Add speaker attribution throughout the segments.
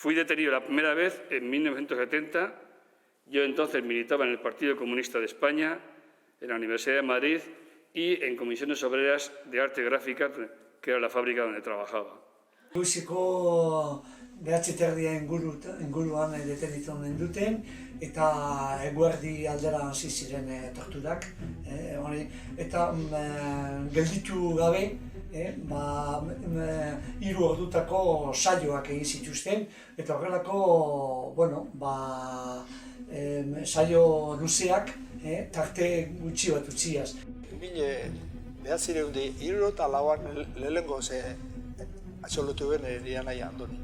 Speaker 1: Fui detenido la primera vez en 1970. Yo entonces militaba en el Partido Comunista de España, en la Universidad de Madrid y en Comisiones Obreras de Arte Gráfica, que era la fábrica donde trabajaba.
Speaker 2: Goizeko 9:30 inguruan detenitu ninduten eta eguerdi aldera hasi ziren torturak. Eta gelditu gabe, 3 ordutako saioak egin zituzten eta horrelako, saio luzeak tarte gutxi bat utziaz.
Speaker 3: 1974 lehenengo atxolotu ben nire anaia Andoni.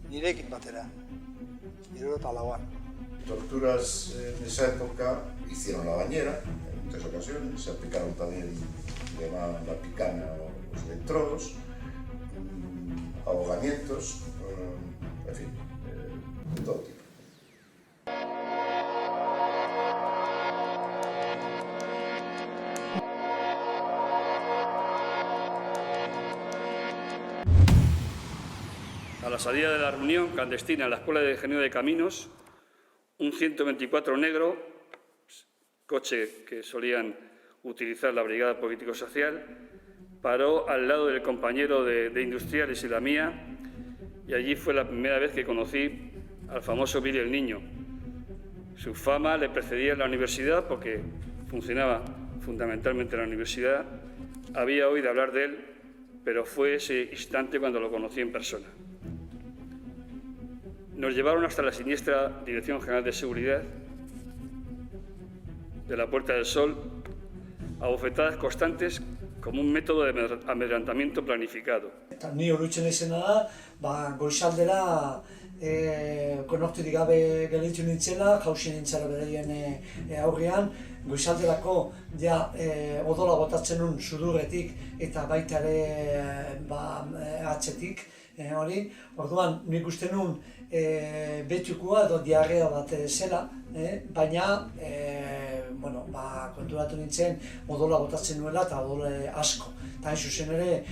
Speaker 3: Nirekin batera, 74.
Speaker 4: Torturas en esa época hicieron la bañera en muchas ocasiones, se aplicaron también, llamaban la picana o los electrodos, ahogamientos, en fin, de todo tipo.
Speaker 1: A la salida de la reunión clandestina en la Escuela de Ingeniería de Caminos, un 124 negro, coche que solían utilizar la Brigada Político-Social, paró al lado del compañero de Industriales y la mía, y allí fue la primera vez que conocí al famoso Billy el Niño. Su fama le precedía en la universidad porque funcionaba fundamentalmente en la universidad. Había oído hablar de él, pero fue ese instante cuando lo conocí en persona. Nos llevaron hasta la siniestra Dirección General de Seguridad de la Puerta del Sol a bofetadas constantes como un método de amedrentamiento planificado.
Speaker 2: Ni oroitzen izena da, goizaldera konorturik gabe gelditu nintzela, jausi nintzela beraien aurrean, goizalderako odola botatzen nun sudurretik eta baita ere atzetik. Orduan, nik uste nun betukua edo diarrea bat zela, baina konturatu nintzen odola botatzen nuela eta odole asko. Eta hain zuzen ere,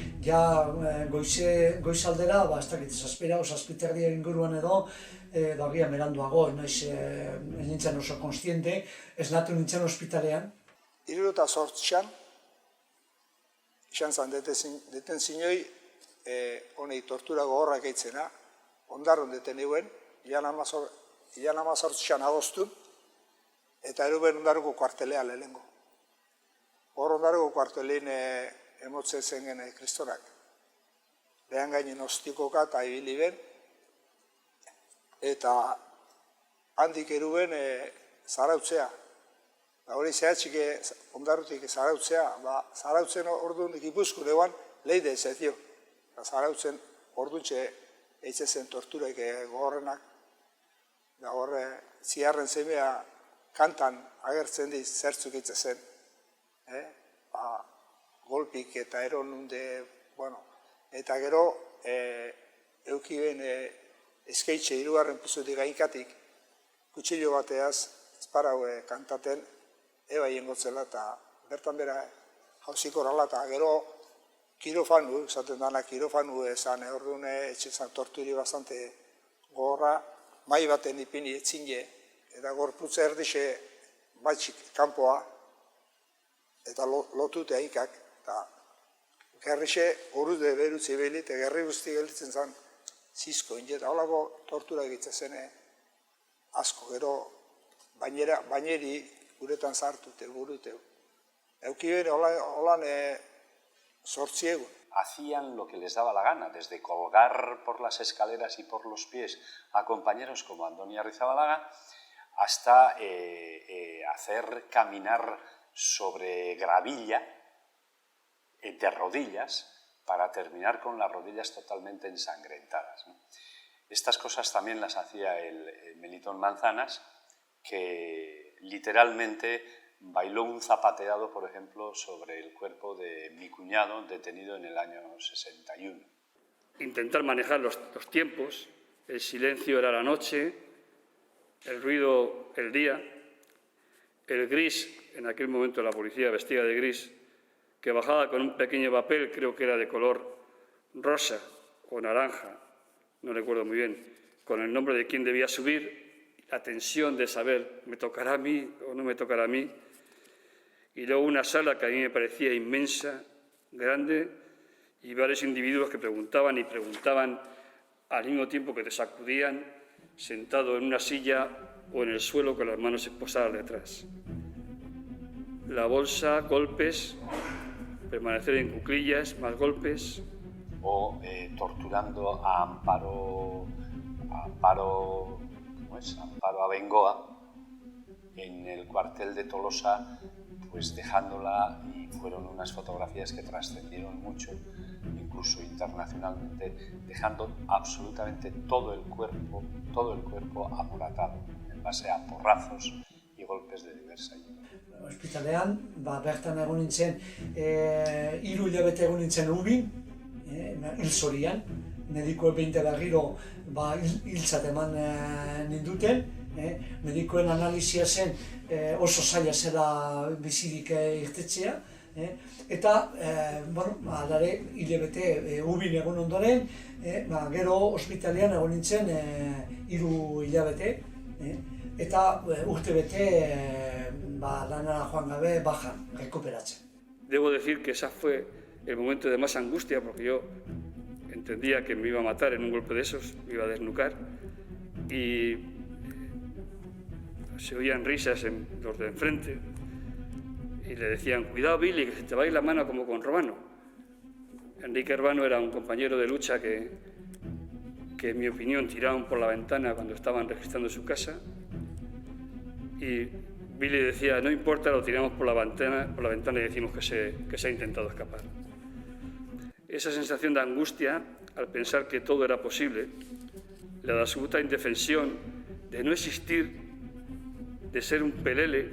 Speaker 2: goizaldera, ez dakit, zazpiterdia inguruan edo, agian beranduago, ez nintzen oso konstiente, ez natu nintzen ospitalean.
Speaker 3: 78an, izan zen detenzioi, honei tortura gogorrak eitzena, ondarron detenuen, ilan 18an agostun, eta eruben ondarruko kuartelea lehenengo. Hor ondarruko kuartelein emotzen zen kristonak. Behan gainen ostikoka eta ibili ben, eta handik eruben zarautzea. Hori zehatxik ondarrutik zarautzea, zarautzen orduan Gipuzkoan eguan leide ez ezio. Zarautzen orduntxe eitze zen torturek gogorrenak. Horre ziarren zemea kantan agertzen diz zertzuk eitze zen. Golpik eta eron nunde, eta gero eukiben eskeitxe 3. pisotik gainkatik kutsillo bateaz ezparau kantaten eba jengotzela eta bertan bera jauziko horrela eta gero kirofanu, esaten dana kirofanu esan, orduan etxezan torturi bastante gogorra, mai baten ipini etzine, eta gorputza erdixe batxik kanpoa, eta lotute haikak, eta gerrixe horude berutzi behili, eta gerri guzti gelditzen zen zizko inje, eta holako tortura egitzen zen asko, gero baineri guretan zartute, burute. Eukibene holan sortziegun.
Speaker 5: Hacían lo que les daba la gana, desde colgar por las escaleras y por los pies a compañeros como Andoni Arrizabalaga, hasta hacer caminar sobre gravilla de rodillas para terminar con las rodillas totalmente ensangrentadas, ¿no? Estas cosas también las hacía el Melitón Manzanas, que literalmente bailó un zapateado, por ejemplo, sobre el cuerpo de mi cuñado, detenido en el año 61.
Speaker 1: Intentar manejar los tiempos, el silencio era la noche, el ruido el día, el gris, en aquel momento la policía vestida de gris, que bajaba con un pequeño papel, creo que era de color rosa o naranja, no recuerdo muy bien, con el nombre de quién debía subir, la tensión de saber, ¿me tocará a mí o no me tocará a mí? Y luego una sala que a mí me parecía inmensa, grande, y varios individuos que preguntaban y preguntaban al mismo tiempo que te sacudían, sentado en una silla o en el suelo con las manos esposadas detrás. La bolsa, golpes, permanecer en cuclillas, más golpes.
Speaker 5: O torturando a Amparo Abengoa en el cuartel de Tolosa, pues dejándola, y fueron unas fotografías que trascendieron mucho, incluso internacionalmente, dejando absolutamente todo el cuerpo amoratado, en base a porrazos y golpes de diversa índole.
Speaker 2: Ospitalean, bertan egon nintzen, 3 hilabete egon nintzen Ubin, hil zorian, medikoen behin berriro hiltzat eman ninduten, medikoen analizia zen oso zaila zela bizirik irtetzea, eta, alare, hilabete Ubin egon ondoren, gero ospitalean egon nintzen 3 hilabete, eta urtebete lanara joan gabe bajan, rekuperatzen.
Speaker 1: Debo decir que ese fue el momento de más angustia, porque yo entendía que me iba a matar en un golpe de esos, me iba a desnucar, y se oían risas en los de enfrente, y le decían, cuidado Billy, que se te va a ir la mano como con Robano. Enrique Urbano era un compañero de lucha que en mi opinión tiraron por la ventana cuando estaban registrando su casa, y Billy decía, no importa, lo tiramos por la ventana y decimos que se ha intentado escapar. Esa sensación de angustia al pensar que todo era posible, la de absoluta indefensión, de no existir, de ser un pelele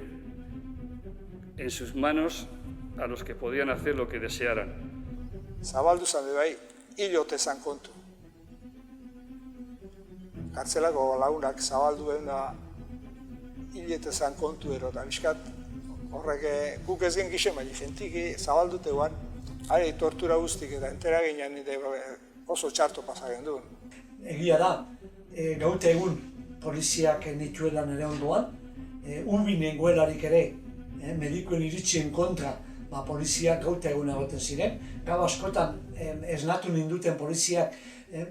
Speaker 1: en sus manos a los que podían hacer lo que desearan.
Speaker 3: Zabaldu zan bai, hilote zan kontu. Kartzelako lagunak zabaldu da hilete zan kontu ero, eta bizkat horrek guk ez gen gixen, baina jentiki zabaldute guan, ari tortura guztik eta entera ginen oso txarto pasagen duen.
Speaker 2: Egia da, gaute egun poliziak nituela nire ondoan, Ubinen goelarik ere, medikoen iritzien kontra, poliziak gaute egun egoten ziren. Gau askotan esnatu ninduten poliziak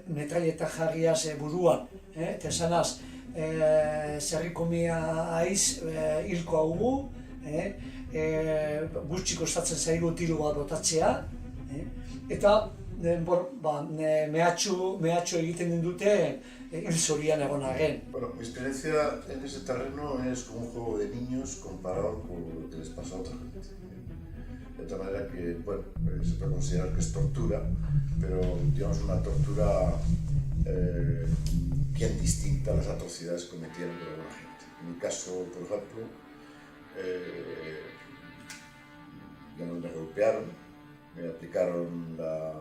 Speaker 2: metrailetak jarriaz buruan, eta esanaz, zerrikomia haiz hilko haugu, gutxi kostatzen zaigu tiro bat botatzea, eta mehatxu egiten dute hil zorian egon arren.
Speaker 4: Bueno, mi experiencia en ese terreno es como un juego de niños comparado con lo que les pasa a otra gente. De tal manera que, bueno, se puede considerar que es tortura, pero digamos una tortura bien distinta a las atrocidades que cometieron por alguna gente. En mi caso, por ejemplo, me golpearon, me aplicaron la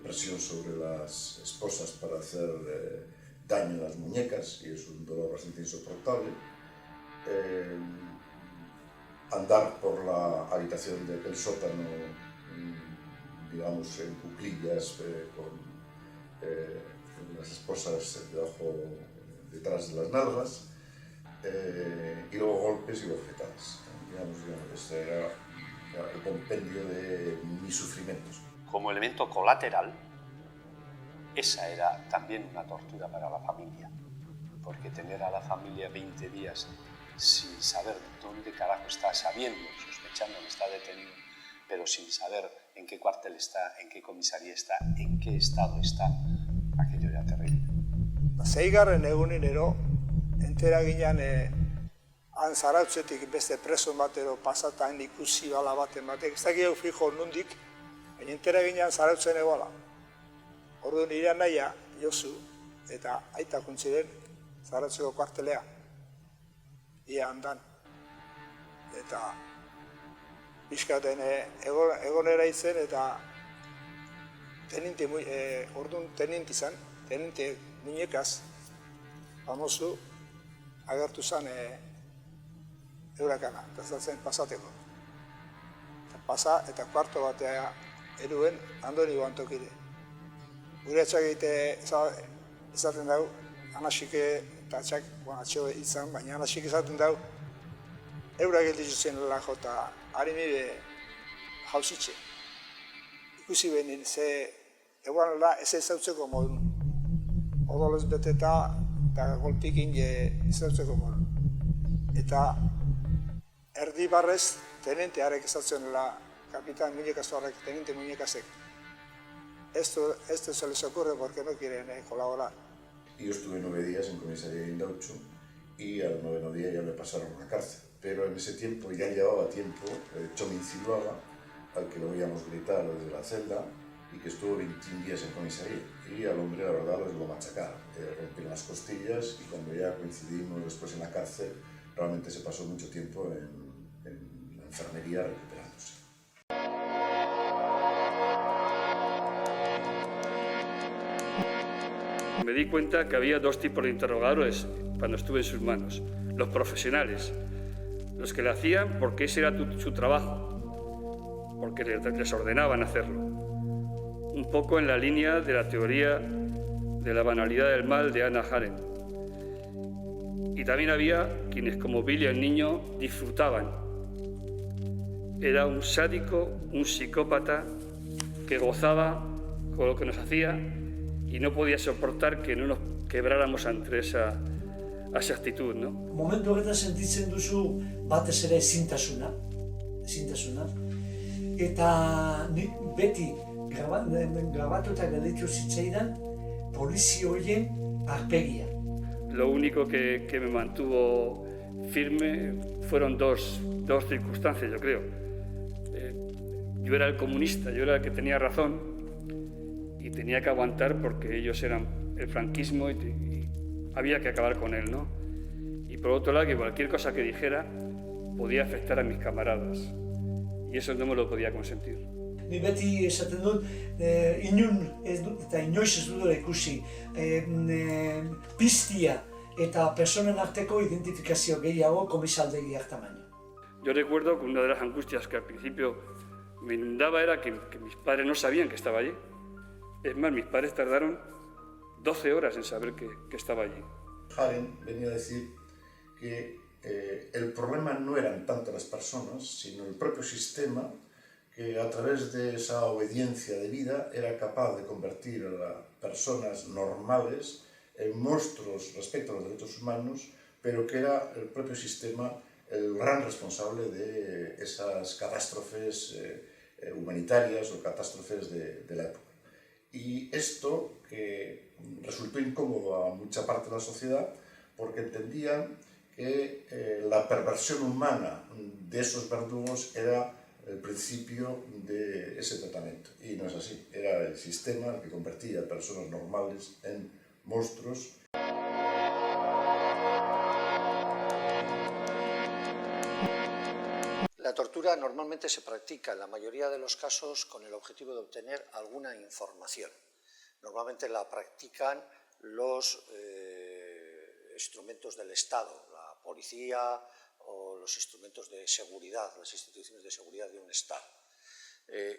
Speaker 4: presión sobre las esposas para hacer daño a las muñecas, y es un dolor bastante insoportable. Andar por la habitación de aquel sótano, digamos, en cuclillas, con las esposas detrás de las nalgas, y luego golpes y bofetadas. Digamos, este era el compendio de mis sufrimientos.
Speaker 5: Como elemento colateral, esa era también una tortura para la familia, porque tener a la familia 20 días sin saber dónde carajo está, sabiendo, sospechando que está detenido, pero sin saber en qué cuartel está, en qué comisaría está, en qué estado está, aquello era terrible.
Speaker 3: Seigarren eguninero, entera ginen han Zarautzetik beste preso batero pasatan ikusi bala baten batek, ez dakik fijo nondik, baina entera ginen Zarautzen egoala. Orduan nire anaia, Josu, eta aita kuntziren Zarautzeko kuartelea, ia handan. Eta pixkaten egonera izen eta orduan teniente izan, teniente muñekaz, famosu, agertu zen Eurakana, eta zen pasateko. Pasa eta kuarto batea eruen Andoni Guantokire. Gure atxak egite ezaten dugu, Anasik eta atxak, atxeo izan, baina Anasik esaten dau, eura gelditu zen jota, hari nire jauzitxe. Ikusi behin, ze eguan ez ezautzeko modun. Odolez beteta eta golpikin ezautzeko modun. Eta erdi barrez, tenentearek ezautzen kapitan Muñekazuarrek, teniente Muñekazek. Esto se les ocurre porque no quieren colaborar.
Speaker 4: Yo estuve 9 días en comisaría de Indautxu y al 9º día ya me pasaron a la cárcel. Pero en ese tiempo, ya llevaba tiempo, Txomin Zuluaga, al que lo oíamos gritar desde la celda, y que estuvo 21 días en comisaría. Y al hombre, la verdad, lo machacaron. Rompieron las costillas y cuando ya coincidimos después en la cárcel, realmente se pasó mucho tiempo en la enfermería recuperándose.
Speaker 1: Me di cuenta que había dos tipos de interrogadores cuando estuve en sus manos. Los profesionales, los que le hacían porque ese era su trabajo, porque les ordenaban hacerlo. Un poco en la línea de la teoría de la banalidad del mal de Hannah Arendt. Y también había quienes, como Billy el niño, disfrutaban. Era un sádico, un psicópata que gozaba con lo que nos hacía y no podía soportar que no nos quebráramos ante esa actitud, ¿no?
Speaker 2: Momentu horretan sentitzen duzu batez ere ezintasuna. Eta nik beti grabatuta gelditu zitzaidan polizia horien arpegia.
Speaker 1: Lo único que me mantuvo firme fueron dos circunstancias, yo creo. Yo era el comunista, yo era el que tenía razón y tenía que aguantar porque ellos eran el franquismo y había que acabar con él, ¿no? Y por otro lado, que cualquier cosa que dijera podía afectar a mis camaradas y eso no me lo podía consentir.
Speaker 2: Ni beti esaten dut, inoiz ez dut ikusi, piztia eta personen arteko identifikazio gehiago komisaldegiak tamaino.
Speaker 1: Yo recuerdo que una de las angustias que al principio me inundaba era que mis padres no sabían que estaba allí. Es más, mis padres tardaron 12 horas en saber que estaba allí.
Speaker 4: Arendt venía a decir que el problema no eran tanto las personas, sino el propio sistema que a través de esa obediencia de vida era capaz de convertir a las personas normales en monstruos respecto a los derechos humanos, pero que era el propio sistema el gran responsable de esas catástrofes humanitarias o catástrofes de la época. Y esto que resultó incómodo a mucha parte de la sociedad porque entendían que la perversión humana de esos verdugos era el principio de ese tratamiento. Y no es así, era el sistema el que convertía a personas normales en monstruos.
Speaker 6: La tortura normalmente se practica en la mayoría de los casos con el objetivo de obtener alguna información. Normalmente la practican los instrumentos del Estado, la policía o los instrumentos de seguridad, las instituciones de seguridad de un Estado.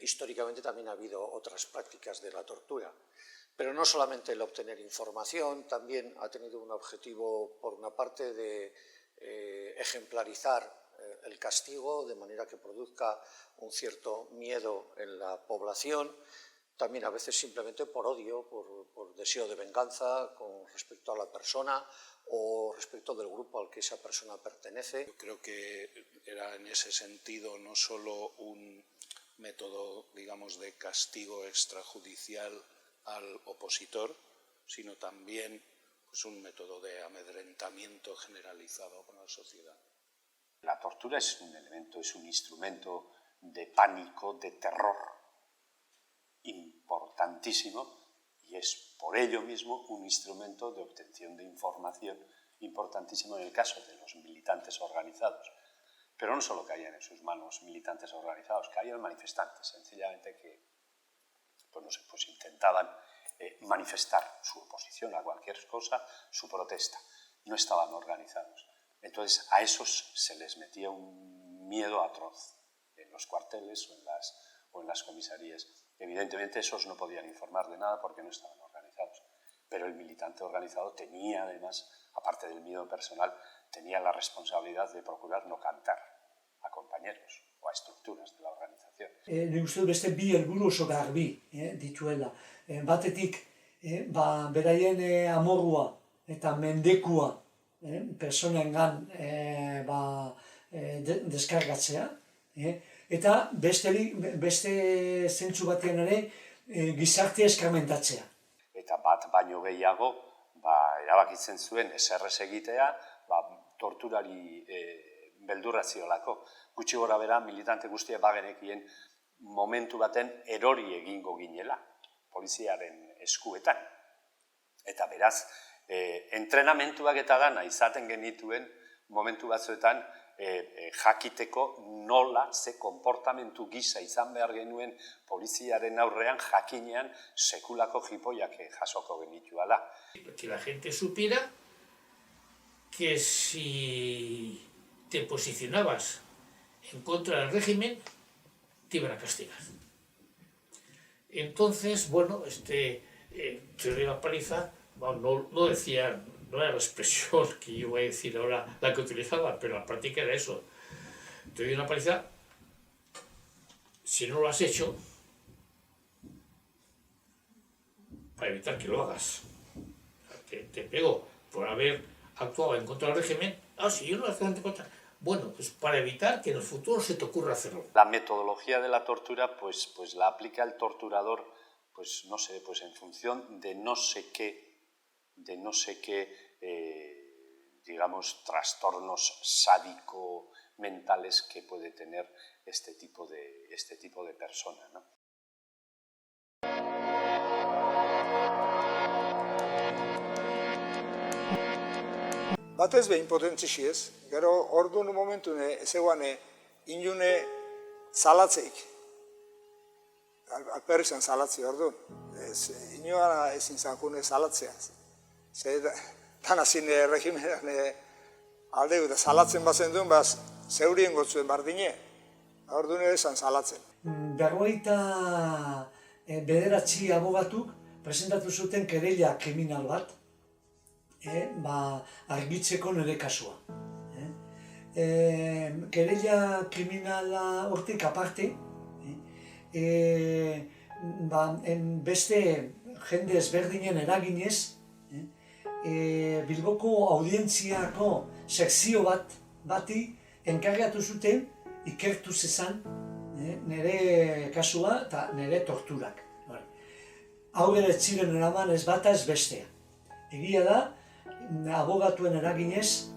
Speaker 6: Históricamente también ha habido otras prácticas de la tortura, pero no solamente el obtener información, también ha tenido un objetivo, por una parte, de ejemplarizar el castigo, de manera que produzca un cierto miedo en la población, también a veces simplemente por odio, por deseo de venganza con respecto a la persona o respecto del grupo al que esa persona pertenece.
Speaker 7: Yo creo que era en ese sentido no solo un método, digamos, de castigo extrajudicial al opositor, sino también pues, un método de amedrentamiento generalizado por la sociedad.
Speaker 5: La tortura es un elemento, es un instrumento de pánico, de terror importantísimo y es por ello mismo un instrumento de obtención de información importantísimo en el caso de los militantes organizados. Pero no solo caían en sus manos militantes organizados, caían manifestantes, sencillamente que pues intentaban manifestar su oposición a cualquier cosa, su protesta. No estaban organizados. Entonces a esos se les metía un miedo atroz en los cuarteles o en las comisarías. Evidentemente esos no podían informar de nada porque no estaban organizados. pero el militante organizado tenía además, aparte del miedo personal, tenía la responsabilidad de procurar no cantar a compañeros o a estructuras de la organización.
Speaker 2: Nik uste dut beste bi helburu oso garbi dituela. Batetik, beraien amorrua eta mendekua personengan deskargatzea, eta beste zentzu batean ere gizartea eskarmentatzea.
Speaker 5: Eta bat baino gehiago, erabakitzen zuen eserrez egitea, torturari beldurra ziolako. Gutxi gora bera, militante guztia bagenekien momentu baten erori egingo ginela, poliziaren eskuetan. Eta beraz, entrenamentuak eta dana izaten genituen momentu batzuetan jakiteko nola ze konportamentu gisa izan behar genuen poliziaren aurrean jakinean sekulako jipoiak jasoko genituala.
Speaker 8: Que la gente supiera que si te posicionabas en contra del régimen, te iban a castigar. Entonces, bueno, te doy una paliza, no decían, no era la expresión que yo voy a decir ahora la que utilizaba, pero la práctica era eso. Te doy una paliza, si no lo has hecho, para evitar que lo hagas. Te pego por haber actuado en contra del régimen. Si yo no lo hacía en contra. Bueno, pues para evitar que en el futuro se te ocurra hacerlo.
Speaker 5: La metodología de la tortura, pues la aplica el torturador, pues no sé, pues en función de no sé qué, digamos, trastornos sádico-mentales que puede tener este tipo de persona, ¿no?
Speaker 3: Batez behin potentzixiez, gero orduan momentu zegoan inune zalatzeik. Alperri zen zalatzi orduan. Inoa ezin zankune zalatzea. Dana zine regimenan aldeu eta zalatzen bazen duen, zeurien gotzuen bardine. Orduan ere zan zalatzen.
Speaker 2: 59 abogatuk presentatu zuten kereila kriminal bat, argitzeko nire kasua. Kereila kriminala hortik aparte, beste jende ezberdinen eraginez, Bilboko audientziako sekzio bati enkargatu zuten ikertu zezan nire kasua eta nire torturak. Hau ere ziren eraman ez bata ez bestea. Egia da, abogatuen eraginez,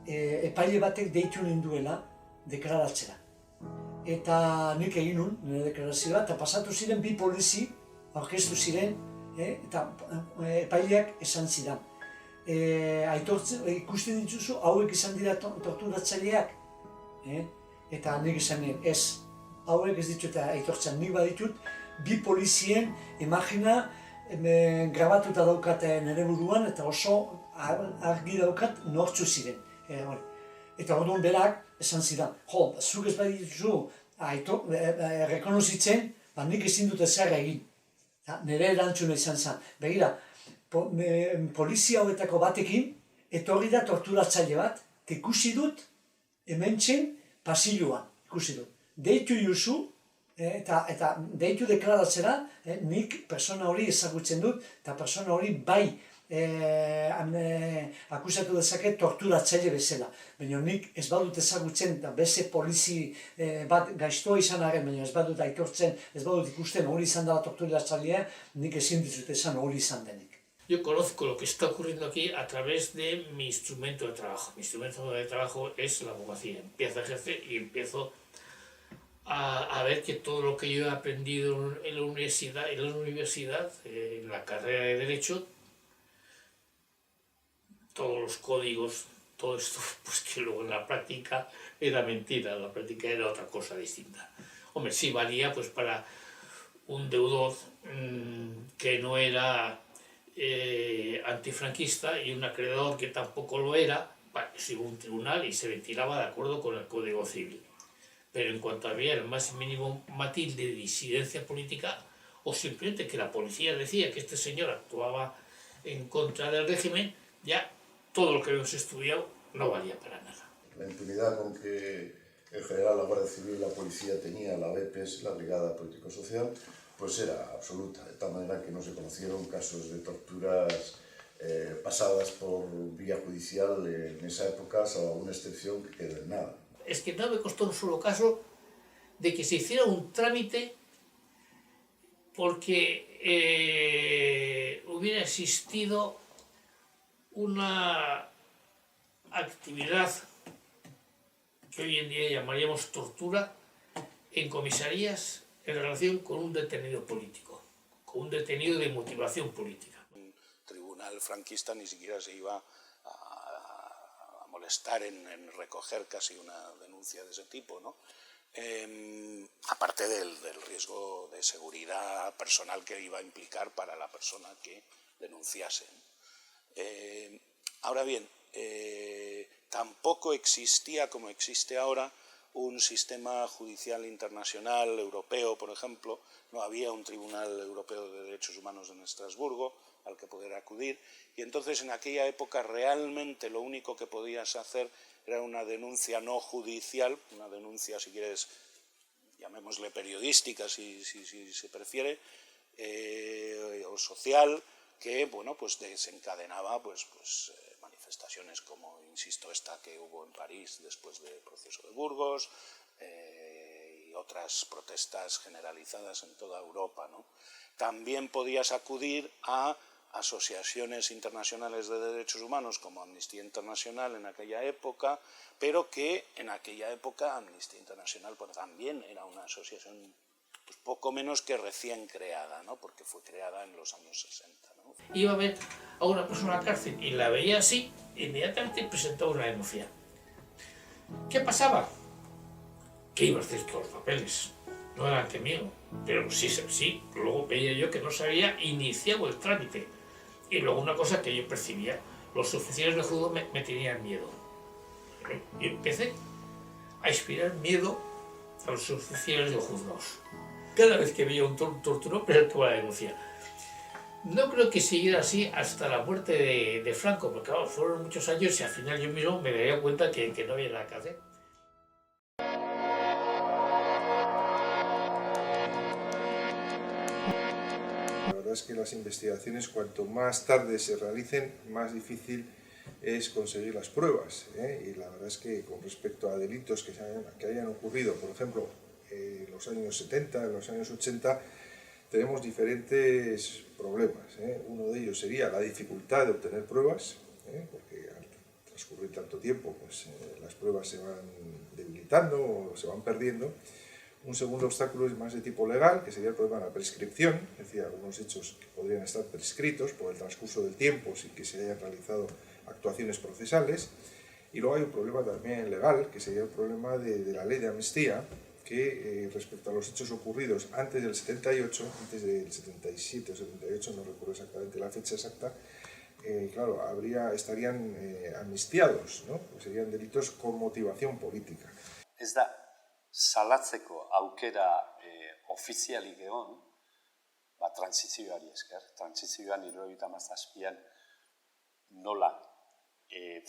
Speaker 2: epaile batek deitu ninduela deklaratzera. Eta nik egin nun, nire deklarazioa, eta pasatu ziren bi polizi, aurkeztu ziren, eta epaileak esan zidan. Ikusten dituzu, hauek izan dira torturatzaileak, eta nik esan nien, ez, hauek ez ditut aitortzen, nik baditut, bi polizien imagina grabatuta daukat nire buruan, eta oso argi daukat nortzu ziren. Eta orduan berak esan zidan, zuk ez badituzu rekonozitzen, nik ezin dut ezer egin. Nire erantzuna izan zen. Begira, polizia hauetako batekin, etorri da torturatzaile bat, ikusi dut hementzen pasilloan, ikusi dut. Deitu juzu, eta deitu deklaratzera, nik persona hori ezagutzen dut, eta persona hori bai akusatu dezake torturatzaile bezala. Baina nik ez badut ezagutzen, eta beste polizi bat gaiztoa izan arren, baina ez badut aitortzen, ez badut ikusten hori izan dela torturatzailea, nik ezin dizut esan hori izan denik.
Speaker 8: Yo conozco lo que está ocurriendo aquí a través de mi instrumento de trabajo. Mi instrumento de trabajo es la abogacía. Empiezo a ejercer y empiezo a ver que todo lo que yo he aprendido en la universidad, en la carrera de Derecho, todos los códigos, todo esto, pues que luego en la práctica era mentira, la práctica era otra cosa distinta. Hombre, sí valía pues para un deudor que no era antifranquista y un acreedor que tampoco lo era, se iba a un tribunal y se ventilaba de acuerdo con el Código Civil. Pero en cuanto había el más mínimo matiz de disidencia política, o simplemente que la policía decía que este señor actuaba en contra del régimen, ya todo lo que hemos estudiado no valía para nada.
Speaker 4: La impunidad con que en general la Guardia Civil y la policía tenía la BPS, la Brigada Político-Social, pues era absoluta, de tal manera que no se conocieron casos de torturas pasadas por vía judicial en esa época, salvo alguna excepción que queda en nada.
Speaker 8: Es que no me costó un solo caso de que se hiciera un trámite porque hubiera existido una actividad que hoy en día llamaríamos tortura en comisarías en relación con un detenido político, con un detenido de motivación política.
Speaker 7: Un tribunal franquista ni siquiera se iba a molestar en recoger casi una denuncia de ese tipo, ¿no? Aparte del riesgo de seguridad personal que iba a implicar para la persona que denunciase. Ahora bien, tampoco existía, como existe ahora, un sistema judicial internacional europeo, por ejemplo. No había un Tribunal Europeo de Derechos Humanos en Estrasburgo al que poder acudir, y entonces en aquella época realmente lo único que podías hacer era una denuncia no judicial, una denuncia, si quieres, llamémosle periodística, si se prefiere, o social, que bueno, pues desencadenaba pues manifestaciones como, insisto, esta que hubo en París después del proceso de Burgos, y otras protestas generalizadas en toda Europa, ¿no? También podías acudir a asociaciones internacionales de derechos humanos como Amnistía Internacional en aquella época, pero que en aquella época Amnistía Internacional pues, también era una asociación pues, poco menos que recién creada, ¿no? Porque fue creada en los años 60. ¿no?
Speaker 8: Iba a ver a una persona a la cárcel y la veía así, inmediatamente presentaba una denuncia. ¿Qué pasaba? Que iba a hacer todos los papeles, no delante mío, pero sí, luego veía yo que no se había iniciado el trámite. Y luego una cosa que yo percibía, los oficiales de juzgado me tenían miedo. Y empecé a inspirar miedo a los oficiales de juzgados. Cada vez que veía un torturado presentaba la denuncia. No creo que siguiera así hasta la muerte de Franco, porque claro, fueron muchos años y al final yo mismo me daría cuenta que no había nada que hacer.
Speaker 9: La verdad es que las investigaciones, cuanto más tarde se realicen, más difícil es conseguir las pruebas, ¿eh? Y la verdad es que con respecto a delitos que hayan ocurrido, por ejemplo, en los años 70, en los años 80, tenemos diferentes problemas, ¿eh? Uno de ellos sería la dificultad de obtener pruebas, porque al transcurrir tanto tiempo pues, las pruebas se van debilitando o se van perdiendo. Un segundo obstáculo es más de tipo legal, que sería el problema de la prescripción, es decir, algunos hechos que podrían estar prescritos por el transcurso del tiempo sin que se hayan realizado actuaciones procesales. Y luego hay un problema también legal, que sería el problema de la ley de amnistía, que respecto a los hechos ocurridos antes del 78, antes del 77 o 78, no recuerdo exactamente la fecha exacta, claro, estarían amnistiados, ¿no? Pues serían delitos con motivación política.
Speaker 5: Ez da salatzeko aukera ofizialik egon, transizioari esker. Transizioan 77an nola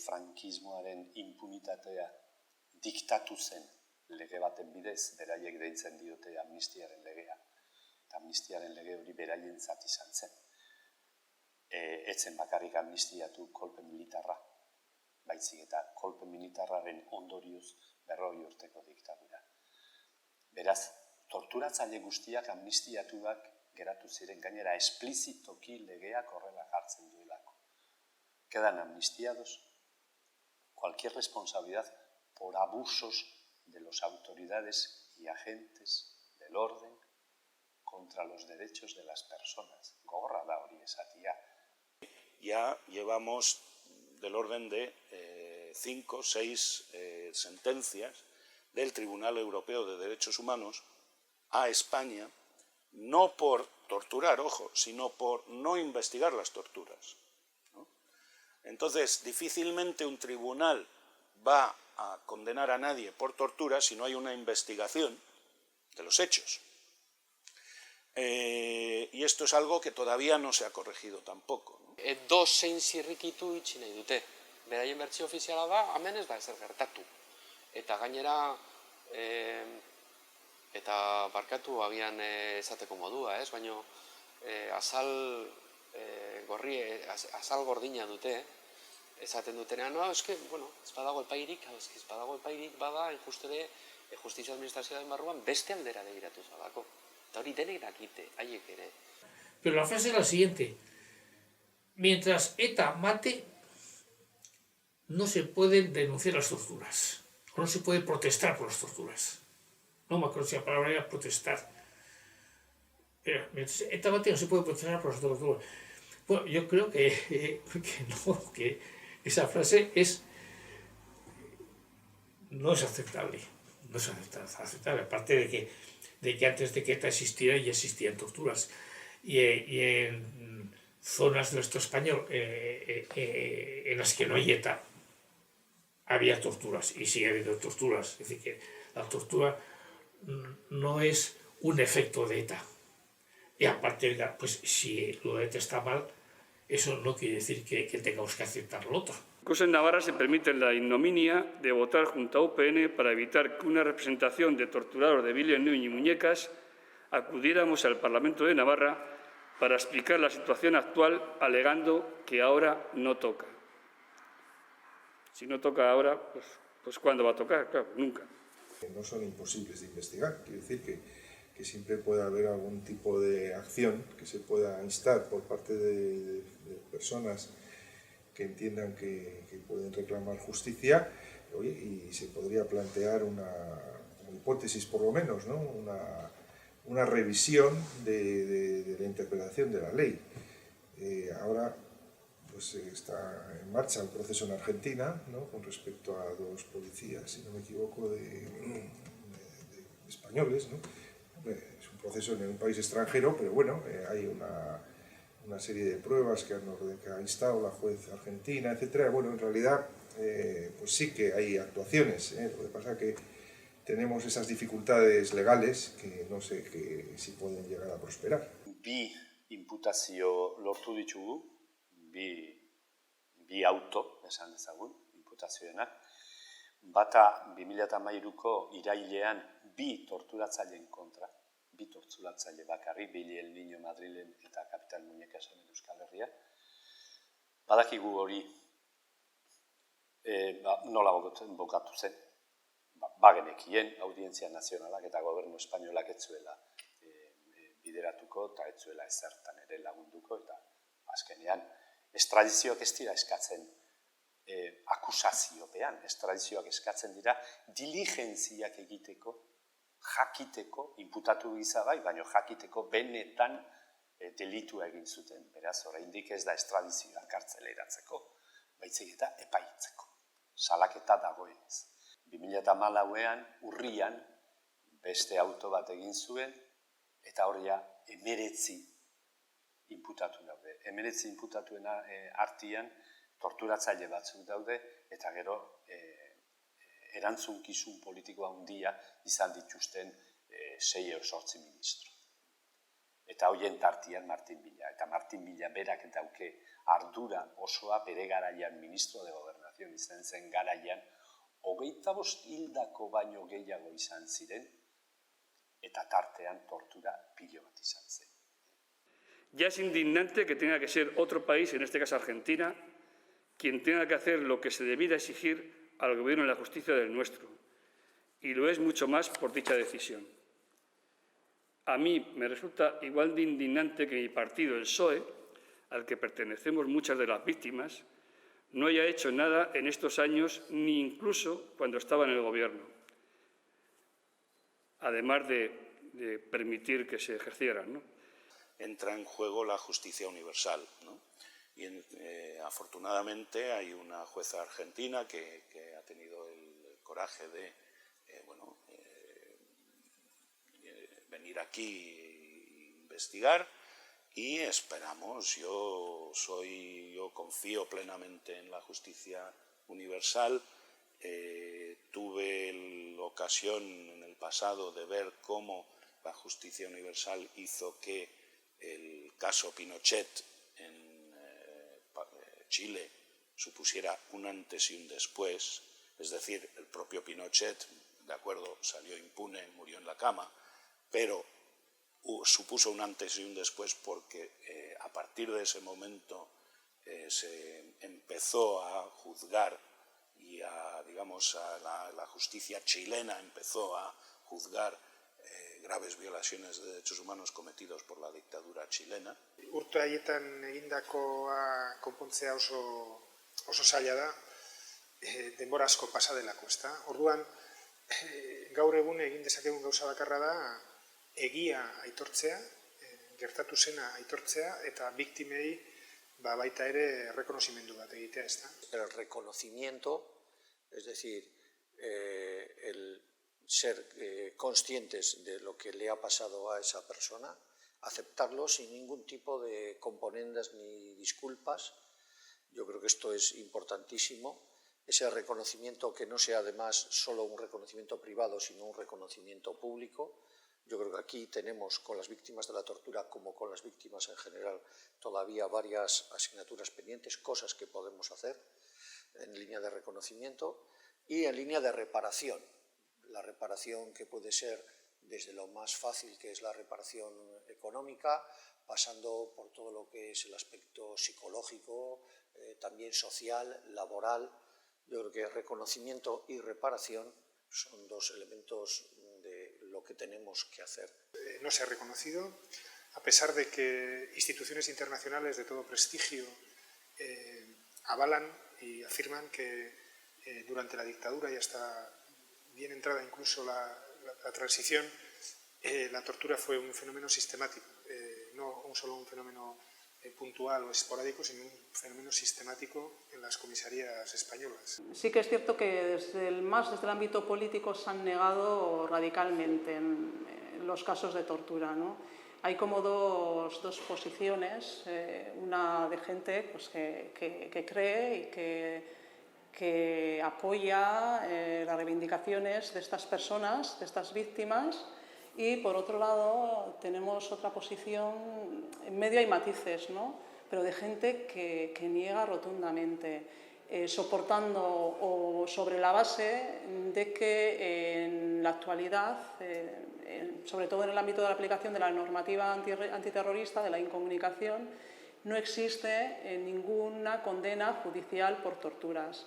Speaker 5: frankismoaren impunitatea diktatu zen lege baten bidez, beraiek deitzen diote amnistiaren legea. Eta amnistiaren lege hori beraientzat izan zen. Etzen bakarrik amnistiatu kolpe militarra, baizik eta kolpe militarraren ondorioz 40 urteko diktadura. Beraz, torturatzaile guztiak amnistiatuak geratu ziren, gainera esplizitoki legeak horrela jartzen duelako. Quedan amnistiados cualquier responsabilidad por abusos de las autoridades y agentes del orden contra los derechos de las personas. Gogorra da hori esatia.
Speaker 7: Ya llevamos del orden de 5 o 6 sentencias del Tribunal Europeo de Derechos Humanos a España, no por torturar, ojo, sino por no investigar las torturas, ¿no? Entonces, difícilmente un tribunal va a condenar a nadie por tortura si no hay una investigación de los hechos. Y esto es algo que todavía no se ha corregido tampoco, ¿no?
Speaker 10: Edo zein zirrikitu itxi nahi dute. Beraien bertsio ofiziala da, hemen ez da ezer gertatu. Eta gainera, eta barkatu agian esateko modua, baina azal gordina dute, esaten dutenean, ez badago epairik, bada, injustere, justizia administrazioaren barruan beste aldera begiratu zalako. Eta hori denek dakite, haiek ere.
Speaker 8: Pero la frase es la siguiente: mientras ETA mate, no se pueden denunciar las torturas, o no se puede protestar por las torturas. No me acuerdo si la palabra era protestar. Pero mientras ETA mate, no se puede protestar por las torturas. Bueno, yo creo que esa frase no es aceptable. No es aceptable, aparte de que antes de que ETA existiera ya existían torturas. Y en zonas del Estado español en las que no hay ETA había torturas y sigue habiendo torturas. Es decir, que la tortura no es un efecto de ETA. Y aparte, pues si lo de ETA está mal, eso no quiere decir que tengamos que aceptar lo otro.
Speaker 1: Incluso en Navarra se permite la ignominia de votar junto a UPN para evitar que una representación de torturados de Billy y Muñecas acudiéramos al Parlamento de Navarra para explicar la situación actual, alegando que ahora no toca. Si no toca ahora, pues ¿cuándo va a tocar? Claro, nunca.
Speaker 9: No son imposibles de investigar, quiere decir que siempre puede haber algún tipo de acción que se pueda instar por parte de personas que entiendan que pueden reclamar justicia, y se podría plantear como hipótesis por lo menos, ¿no? una revisión de la interpretación de la ley. Ahora pues está en marcha el proceso en Argentina, ¿no? Con respecto a 2 policías, si no me equivoco, de españoles, ¿no? Es un proceso en un país extranjero, pero bueno, hay una serie de pruebas que ha instado la juez argentina, etc. Bueno, en realidad, pues sí que hay actuaciones, Lo que pasa es que tenemos esas dificultades legales que no sé si pueden llegar a prosperar.
Speaker 5: Bi imputazio lortu ditugu, bi auto, esan dezagun, imputazioenak. Bata 2013ko irailean 2 torturatzaileen kontra, 2 torturatzaile bakarrik, Billy el Niño Madrilen eta Kapitan Muñecasen Euskal Herria. Badakigu hori nola bokatu zen. Bagenekien audientzia nazionalak eta gobernu espainolak ez zuela bideratuko eta ez zuela ezertan ere lagunduko, eta azkenean estradizioak ez dira eskatzen akusaziopean, estradizioak eskatzen dira diligentziak egiteko, jakiteko, inputatu gisa bai, baina jakiteko benetan delitua egin zuten. Beraz, oraindik ez da estradizioa kartzeleratzeko, baizik eta epaitzeko. Salaketa dagoenez. 2014an, urrian, beste auto bat egin zuen, eta horria 19 inputatu daude. 19 inputatuen artean torturatzaile batzuk daude, eta gero erantzunkizun politikoa handia izan dituzten 6 edo 8 ministro. Eta horien tartean Martin Villa. Eta Martin Villa berak dauke ardura osoa bere garaian ministro de Gobernación izan zen garaian, 25 hildako baino gehiago izan ziren, eta tartean tortura pilo bat izan zen.
Speaker 1: Ya es indignante que tenga que ser otro país, en este caso Argentina, quien tenga que hacer lo que se debiera exigir al gobierno de la justicia del nuestro, y lo es mucho más por dicha decisión. A mí me resulta igual de indignante que mi partido, el PSOE, al que pertenecemos muchas de las víctimas, no haya hecho nada en estos años, ni incluso cuando estaba en el gobierno, además de permitir que se ejercieran, ¿no?
Speaker 7: Entra en juego la justicia universal, ¿no? Y afortunadamente hay una jueza argentina que ha tenido el coraje de venir aquí e investigar, y esperamos, yo confío plenamente en la justicia universal. Tuve la ocasión en el pasado de ver cómo la justicia universal hizo que el caso Pinochet en Chile supusiera un antes y un después, es decir, el propio Pinochet, de acuerdo, salió impune, murió en la cama, pero supuso un antes y un después porque a partir de ese momento se empezó a juzgar y la justicia chilena empezó a juzgar graves violaciones de derechos humanos cometidos por la dictadura chilena.
Speaker 3: Urte haietan egindakoa konpontzea oso zaila da, denbora asko pasa delako, ezta? Orduan, gaur egun egin dezakegun gauza bakarra da egia aitortzea, gertatu zena aitortzea eta biktimei baita ere rekonozimendu bat egitea, ezta?
Speaker 6: El reconocimiento, es decir, el ser conscientes de lo que le ha pasado a esa persona, aceptarlo sin ningún tipo de componendas ni disculpas. Yo creo que esto es importantísimo, ese reconocimiento que no sea además solo un reconocimiento privado, sino un reconocimiento público. Yo creo que aquí tenemos con las víctimas de la tortura, como con las víctimas en general, todavía varias asignaturas pendientes, cosas que podemos hacer en línea de reconocimiento y en línea de reparación. La reparación que puede ser desde lo más fácil, que es la reparación económica, pasando por todo lo que es el aspecto psicológico, también social, laboral. Yo creo que reconocimiento y reparación son dos elementos de lo que tenemos que hacer.
Speaker 3: No se ha reconocido, a pesar de que instituciones internacionales de todo prestigio avalan y afirman que durante la dictadura y hasta bien entrada incluso la transición, la tortura fue un fenómeno sistemático, no solo un fenómeno puntual o esporádico, sino un fenómeno sistemático en las comisarías españolas.
Speaker 11: Sí que es cierto que desde el ámbito político se han negado radicalmente en los casos de tortura, ¿no? Hay como dos posiciones, una de gente pues, que cree y que apoya las reivindicaciones de estas personas, de estas víctimas, y por otro lado tenemos otra posición, en medio hay matices, ¿no? Pero de gente que niega rotundamente, soportando o sobre la base de que en la actualidad, sobre todo en el ámbito de la aplicación de la normativa antiterrorista, de la incomunicación, no existe ninguna condena judicial por torturas.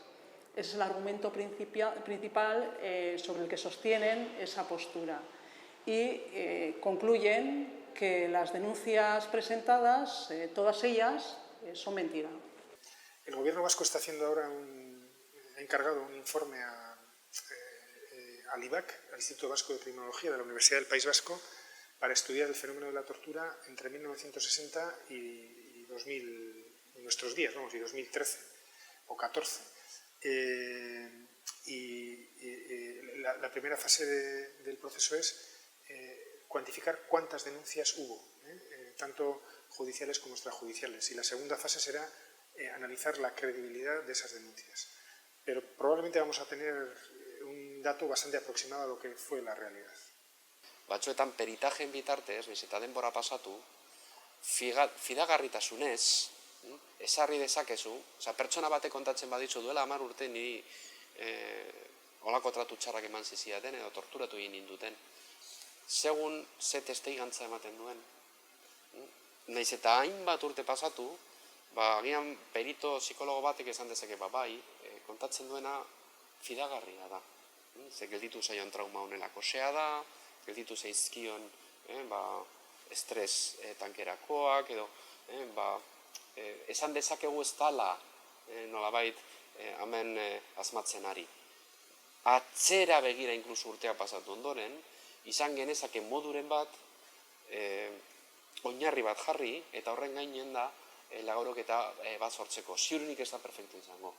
Speaker 11: Ese es el argumento principal sobre el que sostienen esa postura. Y concluyen que las denuncias presentadas, todas ellas, son mentira.
Speaker 3: El gobierno vasco está haciendo ahora ha encargado un informe al IVAC, al Instituto Vasco de Criminología de la Universidad del País Vasco, para estudiar el fenómeno de la tortura entre 1960 y 2000, en nuestros días, vamos, y 2013 o 14. La primera fase del proceso es cuantificar cuántas denuncias hubo, tanto judiciales como extrajudiciales. Y la segunda fase será analizar la credibilidad de esas denuncias. Pero probablemente vamos a tener un dato bastante aproximado a lo que fue la realidad.
Speaker 10: Batzuetan peritajeen bitartez, nahiz eta denbora pasatu, fidagarritasunez, ezarri dezakezu, pertsona batek kontatzen badizu duela 10 urte niri holako tratu txarrak eman ziziaten edo torturatu egin ninduten. Segun ze testeigantza ematen duen. Nahiz eta hainbat urte pasatu, agian perito psikologo batek esan dezake bai, kontatzen duena fidagarria da. Ze gelditu zaion trauma honelako zea da, gelditu zaizkion estres tankerakoak edo esan dezakegu ez dala nolabait hemen asmatzen ari. Atzera begira inkluso urtea pasatu ondoren, izan genezake moduren bat, oinarri bat jarri, eta horren gainen da lauroketa bat sortzeko. Ziurunik ez da perfektu izango.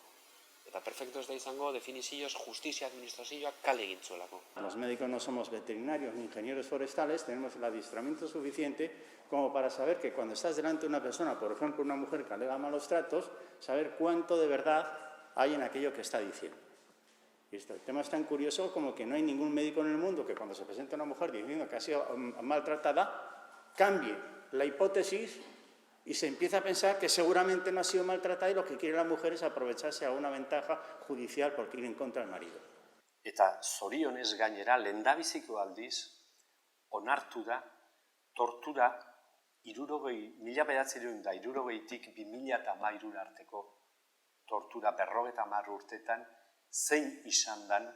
Speaker 10: Eta perfektu ez da izango definizioz justizia administrazioak kale egin zuelako.
Speaker 12: Los médicos no somos veterinarios ni ingenieros forestales, tenemos el adiestramiento suficiente como para saber que cuando estás delante de una persona, por ejemplo una mujer que alega malos tratos, saber cuánto de verdad hay en aquello que está diciendo. Y el tema es tan curioso como que no hay ningún médico en el mundo que cuando se presenta una mujer diciendo que ha sido maltratada, cambie la hipótesis y se empieza a pensar que seguramente no ha sido maltratada y lo que quiere la mujer es aprovecharse a una ventaja judicial porque ir en contra del marido.
Speaker 5: Eta zorionez gainera, lehendabiziko aldiz, onartu da, tortura, 1960tik 2013 arteko tortura 50 urtetan, zein izan dan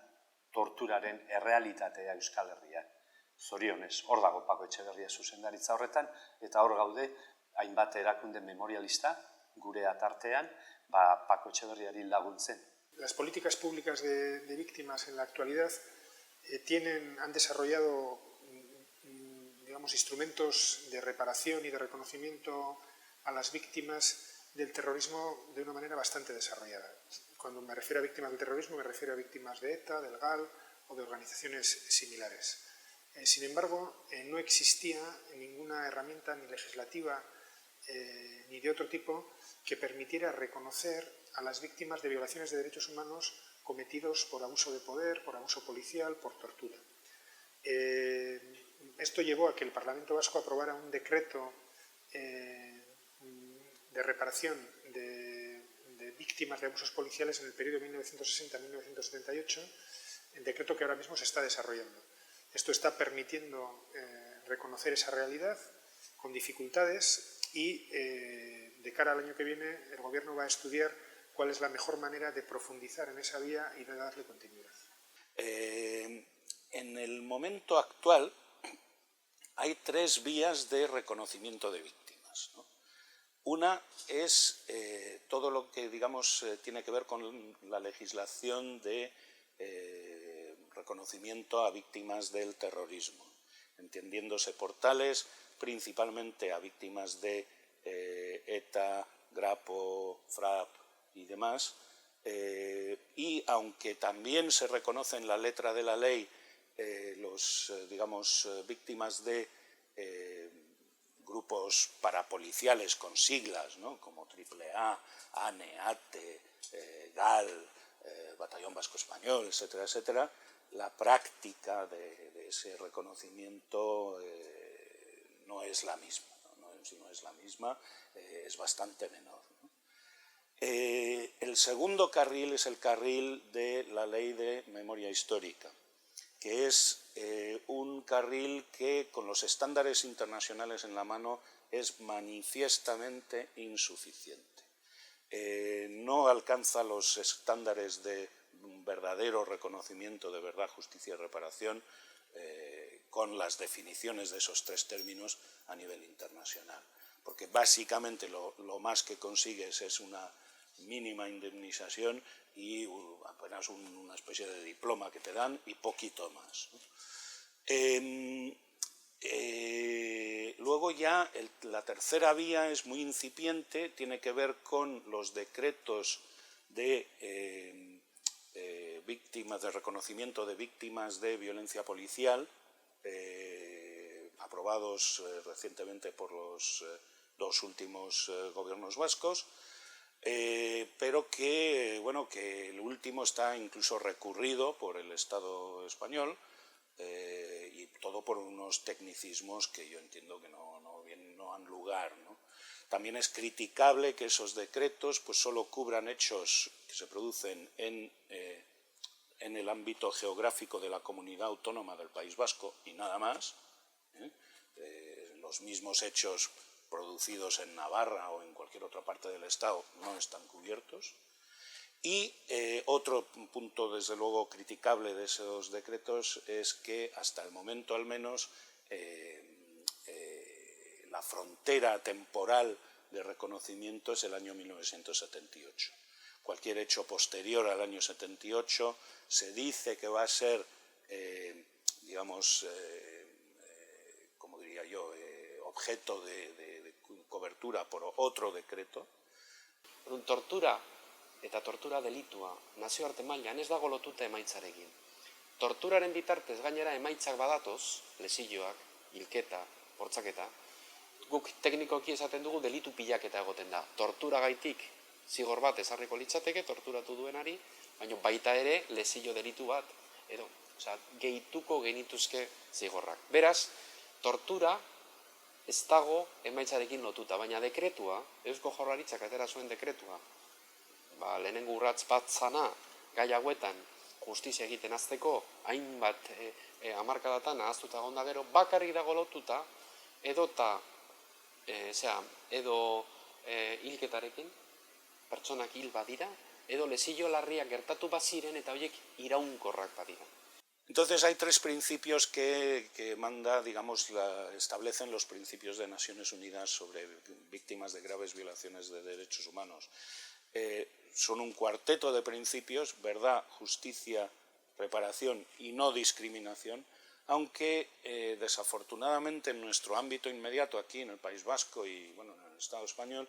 Speaker 5: torturaren errealitatea Euskal Herrian. Zorionez, hor dago Pako Etxeberria zuzendaritza horretan, eta hor gaude, hainbat erakunde memorialista, gure atartean, Pako Etxeberriari laguntzen.
Speaker 3: Las políticas públicas de víctimas en la actualidad han desarrollado digamos, instrumentos de reparación y de reconocimiento a las víctimas del terrorismo de una manera bastante desarrollada. Cuando me refiero a víctimas del terrorismo me refiero a víctimas de ETA, del GAL o de organizaciones similares. Sin embargo, no existía ninguna herramienta ni legislativa ni de otro tipo que permitiera reconocer a las víctimas de violaciones de derechos humanos cometidos por abuso de poder, por abuso policial, por tortura. Esto llevó a que el Parlamento Vasco aprobara un decreto de reparación de víctimas de abusos policiales en el periodo 1960-1978, el decreto que ahora mismo se está desarrollando. Esto está permitiendo reconocer esa realidad con dificultades y de cara al año que viene el Gobierno va a estudiar cuál es la mejor manera de profundizar en esa vía y de darle continuidad.
Speaker 7: En el momento actual hay 3 vías de reconocimiento de víctimas, ¿no? Una es todo lo que, digamos, tiene que ver con la legislación de reconocimiento a víctimas del terrorismo, entendiéndose por tales principalmente a víctimas de ETA, Grapo, FRAP y demás, y aunque también se reconoce en la letra de la ley digamos, víctimas de grupos parapoliciales con siglas, ¿no? Como AAA, ANE, ATE, GAL, Batallón Vasco Español, etcétera, etcétera, la práctica de ese reconocimiento no es la misma, si no es la misma, es bastante menor, ¿no? El segundo carril es el carril de la Ley de Memoria Histórica, que es un carril que con los estándares internacionales en la mano es manifiestamente insuficiente. No alcanza los estándares de un verdadero reconocimiento de verdad, justicia y reparación con las definiciones de esos 3 términos a nivel internacional. Porque básicamente lo más que consigues es una mínima indemnización y apenas una especie de diploma que te dan y poquito más, ¿no? Luego ya la tercera vía es muy incipiente, tiene que ver con los decretos de víctimas, de reconocimiento de víctimas de violencia policial, aprobados recientemente por los 2 últimos gobiernos vascos, pero que, bueno, que el último está incluso recurrido por el Estado español, y todo por unos tecnicismos que yo entiendo que no han lugar, ¿no? También es criticable que esos decretos pues solo cubran hechos que se producen en el ámbito geográfico de la comunidad autónoma del País Vasco y nada más. Los mismos hechos producidos en Navarra o en cualquier otra parte del Estado no están cubiertos. Y otro punto, desde luego, criticable de esos decretos es que, hasta el momento al menos, la frontera temporal de reconocimiento es el año 1978. Cualquier hecho posterior al año 78 se dice que va a ser, digamos, como diría yo, objeto de cobertura por otro decreto.
Speaker 10: Tortura eta tortura delitua nazioarte mailan ez dago lotuta emaitzarekin. Torturaren bitartez gainera emaitzak badatoz, lesioak, hilketa, bortzaketa, guk teknikoki esaten dugu delitu pilaketa egoten da. Torturagaitik zigor bat ezarriko litzateke torturatu duenari, baina baita ere lesio delitu bat edo, gehituko genituzke zigorrak. Beraz, tortura ez dago emaitzarekin lotuta, baina dekretua, Eusko Jaurlaritzak atera zuen dekretua, lehenengo urrats bat zana gai hauetan justizia egiten hasteko hainbat hamarkadatan ahaztuta egon da gero, bakarrik dago lotuta edo hilketarekin, pertsonak hil badira, edo lesillo larriak gertatu baziren eta horiek iraunkorrak badira.
Speaker 7: Entonces hay tres principios que establecen los principios de Naciones Unidas sobre víctimas de graves violaciones de derechos humanos. Son un cuarteto de principios: verdad, justicia, reparación y no discriminación, aunque desafortunadamente en nuestro ámbito inmediato, aquí en el País Vasco y bueno, en el Estado español,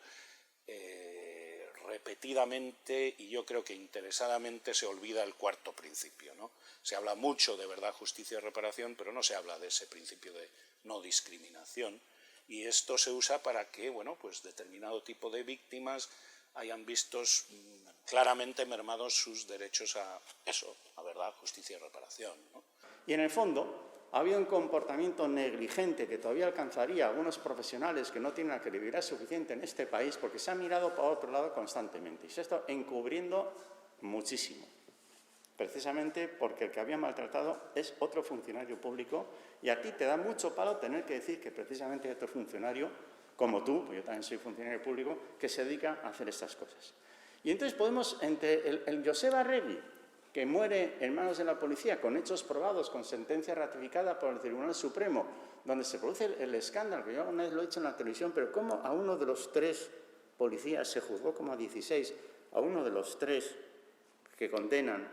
Speaker 7: repetidamente y yo creo que interesadamente se olvida el cuarto principio, ¿no? Se habla mucho de verdad, justicia y reparación, pero no se habla de ese principio de no discriminación, y esto se usa para que, bueno, pues determinado tipo de víctimas hayan visto claramente mermados sus derechos a eso, a verdad, justicia y reparación, ¿no?
Speaker 12: Y en el fondo había un comportamiento negligente que todavía alcanzaría a algunos profesionales que no tienen la credibilidad suficiente en este país, porque se ha mirado para otro lado constantemente y se ha estado encubriendo muchísimo, precisamente porque el que había maltratado es otro funcionario público, y a ti te da mucho palo tener que decir que precisamente hay otro funcionario como tú, pues yo también soy funcionario público, que se dedica a hacer estas cosas. Y entonces podemos, entre el Joseba Arregui, que muere en manos de la policía con hechos probados, con sentencia ratificada por el Tribunal Supremo, donde se produce el escándalo, que yo alguna vez lo he dicho en la televisión, pero cómo a uno de los 3 policías se juzgó como a 16, a uno de los 3 que condenan,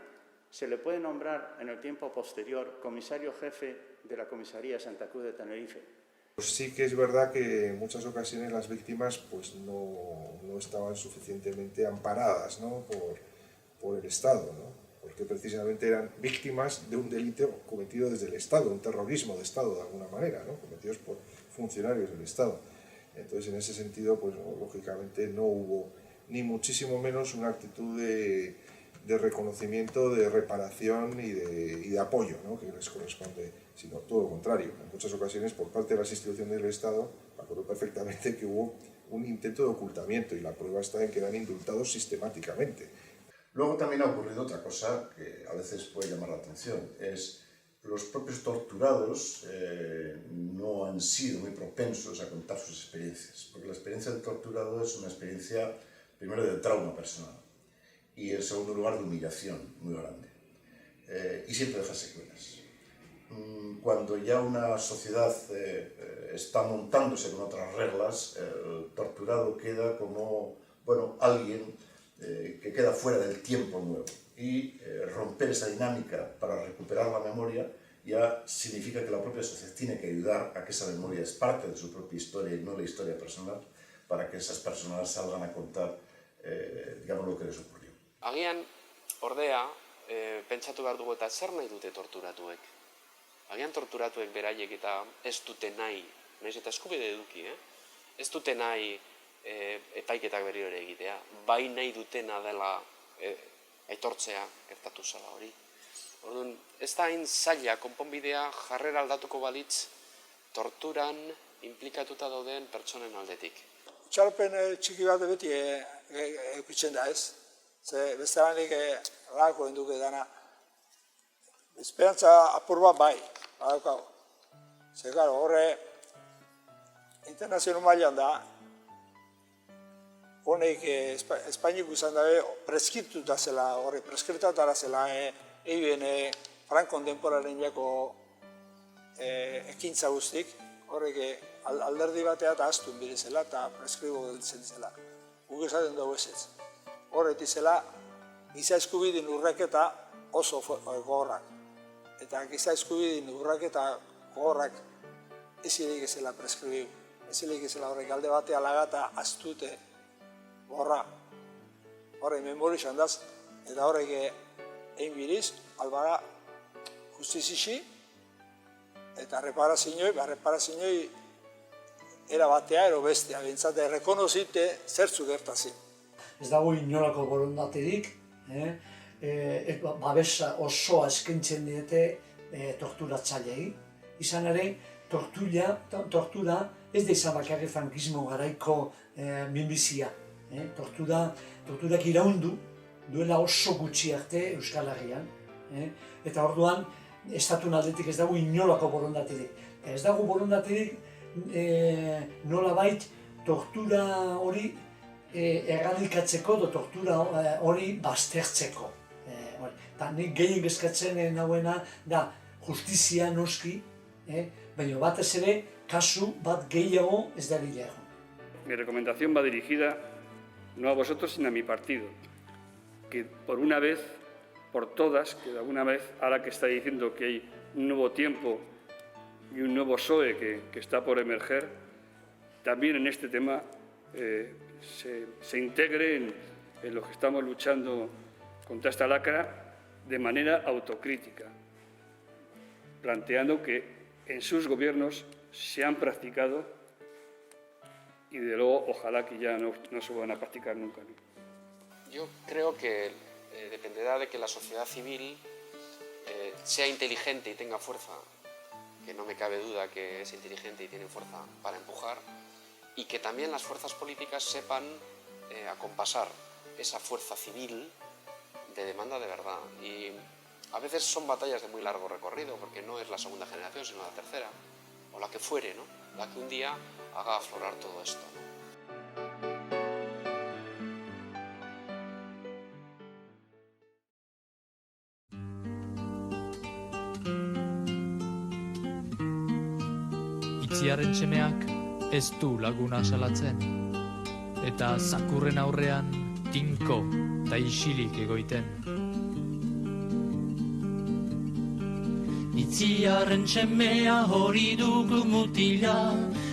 Speaker 12: se le puede nombrar en el tiempo posterior comisario jefe de la comisaría de Santa Cruz de Tenerife.
Speaker 9: Pues sí que es verdad que en muchas ocasiones las víctimas pues no estaban suficientemente amparadas, ¿no? por el Estado, ¿no? Porque precisamente eran víctimas de un delito cometido desde el Estado, un terrorismo de Estado de alguna manera, ¿no? Cometidos por funcionarios del Estado. Entonces, en ese sentido, pues lógicamente no hubo ni muchísimo menos una actitud de reconocimiento, de reparación y de apoyo, ¿no? Que les corresponde, sino todo lo contrario. En muchas ocasiones, por parte de las instituciones del Estado, me acuerdo perfectamente que hubo un intento de ocultamiento, y la prueba está en que eran indultados sistemáticamente.
Speaker 4: Luego también ha ocurrido otra cosa que a veces puede llamar la atención, es los propios torturados no han sido muy propensos a contar sus experiencias, porque la experiencia del torturado es una experiencia, primero, de trauma personal, y en segundo lugar de humillación muy grande, y siempre deja secuelas. Cuando ya una sociedad está montándose con otras reglas, el torturado queda como, bueno, alguien que queda fuera del tiempo nuevo, y romper esa dinámica para recuperar la memoria ya significa que la propia sociedad tiene que ayudar a que esa memoria es parte de su propia historia y no la historia personal, para que esas personas salgan a contar digamos lo que les ocurrió.
Speaker 10: Agian, ordea, pentsatu behar dugu eta zer nahi dute torturatuek? Agian torturatuek beraiek eta ez dute nahi, nahiz eta eskubide eduki, ez dute nahi epaiketak berriro ere egitea, bai nahi dutena dela aitortzea gertatu zela hori. Orduan, ez da hain zaila konponbidea jarrera aldatuko balitz torturan implikatuta dauden pertsonen aldetik.
Speaker 3: Itxaropen txiki bat beti eukitzen da, ez? Ze bestelanik lako enduke dana. Esperantza apur bat bai, badaukago. Ze, claro, horre internazional mailan da, honek Espainiak izan dabe preskriptuta zela, horre preskriptatara zela, egin Frankon denporaren jako ekintza guztik, horrek alderdi batea eta astun bide zela eta preskribo gelditzen zela. Guk esaten dugu ez. Horretik zela, giza eskubideen urraketa oso gogorrak. Eta giza eskubideen urraketa gogorrak ezilik ezela preskribiu. Ezilik ezela horrek alde batea lagata astute gorra. Horrek memori xandaz, eta horrek egin biriz, albara justizixi, eta reparazioi era batea ero bestea, bintzate rekonozite zertzu gertazin.
Speaker 2: Ez dago inolako borondaterik, babesa osoa eskaintzen diete torturatzaileei. Izan ere, tortura ez da izan bakarrik frankismo garaiko minbizia. Torturak iraundu duela oso gutxi arte Euskal Herrian. Eta orduan, estatun aldetik ez dago inolako borondaterik. Ez dago borondaterik nolabait tortura hori erradikatzeko edo tortura hori baztertzeko. Eta nik gehien gezkatzen nagoena da justizia noski, baina batez ere kasu bat gehiago ez da bilago.
Speaker 1: Mi recomendación va dirigida no a vosotros sino a mi partido, que por una vez, por todas, que de alguna vez, ahora que está diciendo que hay un nuevo tiempo y un nuevo PSOE que está por emerger, también en este tema se integre en lo que estamos luchando contra esta lacra de manera autocrítica, planteando que en sus gobiernos se han practicado y de luego ojalá que ya no se van a practicar nunca.
Speaker 10: Yo creo que dependerá de que la sociedad civil sea inteligente y tenga fuerza, que no me cabe duda que es inteligente y tiene fuerza para empujar, y que también las fuerzas políticas sepan acompasar esa fuerza civil de demanda de verdad. Y a veces son batallas de muy largo recorrido, porque no es la segunda generación, sino la tercera, o la que fuere, ¿no? La que un día haga aflorar todo esto, ¿no?
Speaker 13: Itziarren semeak ez du laguna salatzen, eta zakurren aurrean tinko eta isilik egoiten.
Speaker 14: Itziarren semea hori dugu mutila,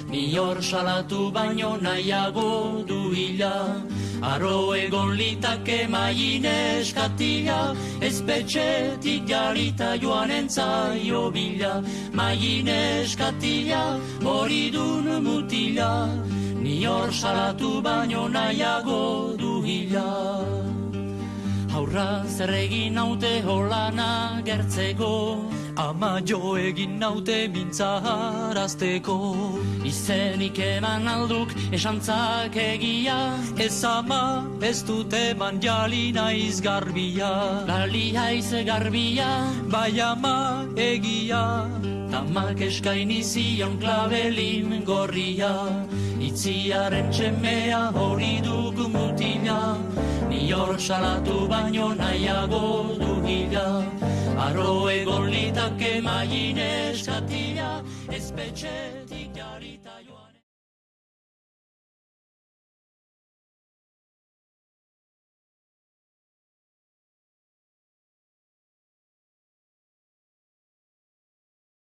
Speaker 14: ni hor salatu baino nahiago du hila. Aro egon litake maien eskatila, espetxetik jarita joan entzaio bila. Maien eskatila hori dun mutila, ni hor salatu baino nahiago du hila. Haurra zer egin naute holana gertzeko, ama jo egin naute mintzaharazteko. Izenik eman alduk esantzak egia, ez ama ez dut eman jali naiz garbia. Gali haiz garbia, bai ama egia, tamak eskaini zion klabelin gorria. Itziarren txemea hori dugu mutila, ni hor salatu baino nahiago du hila. Aro egon litake maien eskatila, espetxetik jarita joan.